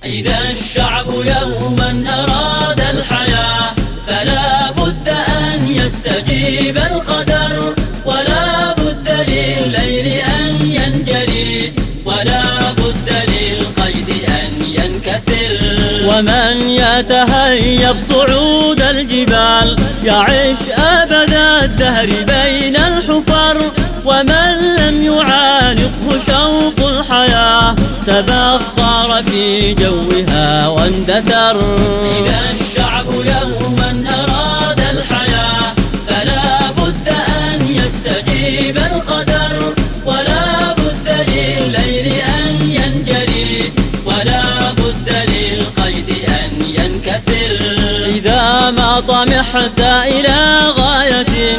إذا الشعب يوما أراد الحياة فلا بد أن يستجيب القدر، ولا بد للليل أن ينجلي، ولا بد للقيد أن ينكسر. ومن يتهيب صعود الجبال يعيش أبد الدهر بين الحفر، ومن لم يعانقه شوق الحياة تبخر في جوها واندثر. إذا الشعب يوما أراد الحياة فلا بد أن يستجيب القدر، ولا بد للليل أن ينجلي، ولا بد للقيد أن ينكسر. إذا ما طمحت إلى غاية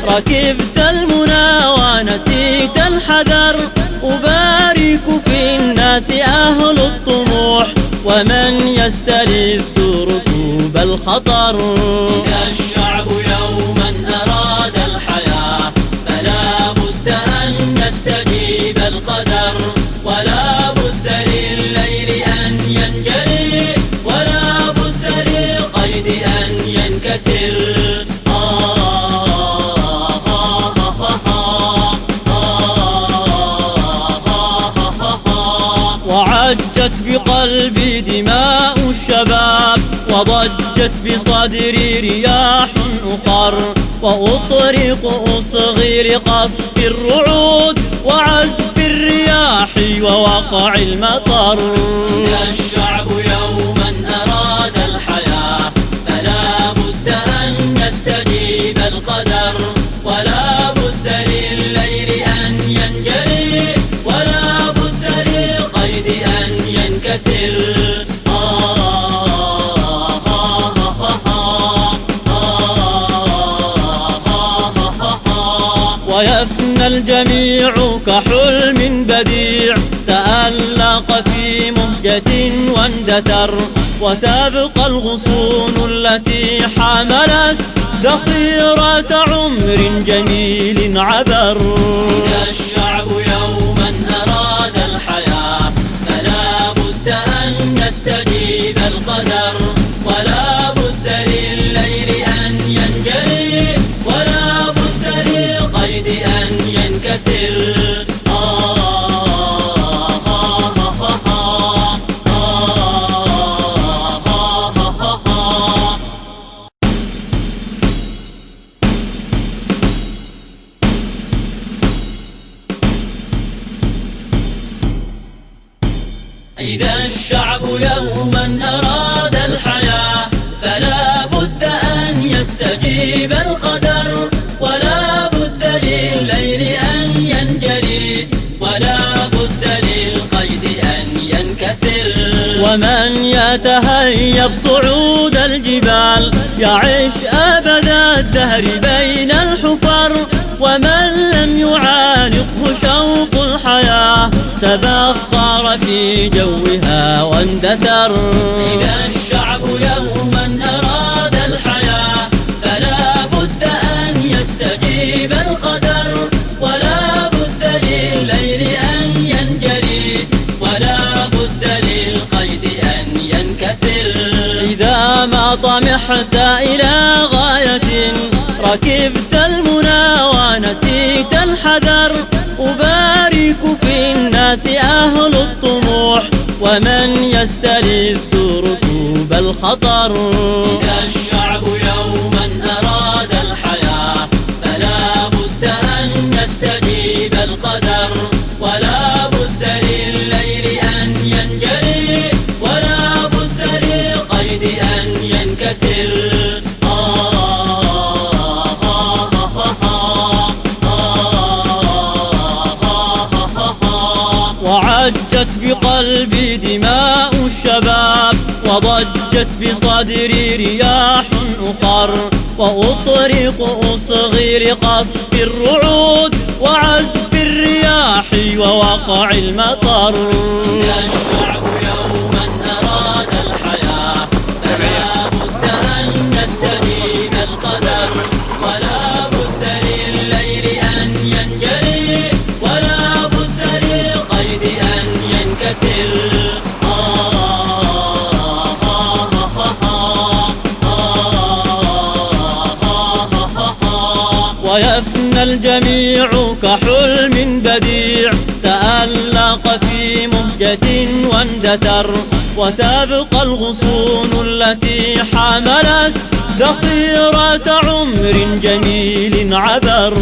ركبت المنى ونسيت الحذر، أبارك في الناس أهل الطموح ومن يستلذ ركوب الخطر. إذا الشعب يوما أراد الحياة فلا بد أن يستجيب القدر، ولا بد للليل أن ينجلي، ولا بد للقيد أن ينكسر. وعجت بقلبي دماء الشباب، وضجت بصدري رياح أخر، وأطرق أصغي لقصف الرعود وعزف الرياح ووقع المطر. إذا الشعب يوما أراد الحياة فلا بد أن يستجيب القدر، ولا بد للليل أن ينجلي، ولا بد للقيد أن ينكسر. ويفنى الجميع كحلم بديع تألق في مهجة واندثر، وتبقى الغصون التي حملت ذخيرة عمر جميل عبر. إذا الشعب يوما أراد الحياة فلا بد أن يستجيب القدر، ولا بد للليل أن ينجلي، ولا بد للقيد أن ينكسر. إذا الشعب يوما أراد الحياة فلا بد أن يستجيب القدر، ولا بد للليل أن ينجلي، ولا بد للقيد أن ينكسر. ومن يتهيب صعود الجبال يعيش أبد الدهر بين الحفر، ومن لم يعانقه شوق الحياة تبخر في جوها واندثر. إذا الشعب يوما أراد الحياة فلا بد أن يستجيب القدر، ولا بد للليل أن ينجلي، ولا بد للقيد أن ينكسر. إذا ما طمحت إلى غاية ركبت المنى ونسيت الحذر، أبارك في الناس أهل الطموح ومن يستلذ ركوب الخطر. إذا الشعب يوما أراد الحياة فلا بد أن يستجيب القدر، ولا بد للليل أن ينجلي، ولا بد للقيد أن ينكسر. وعجت بقلبي دماء الشباب، وضجت بصدري رياح أخر، وأطرق أصغي لقصف الرعود وعزف الرياح ووقع المطر. إذا الشعب يوما أراد الحياة فلا بد أن يستجيب القدر، ولا بد للليل أن ينجلي، ولا بد للقيد أن ينكسر. الجميع كحلم بديع تألق في مهجة واندثر، وتبقى الغصون التي حملت ذخيرة عمر جميل عبر.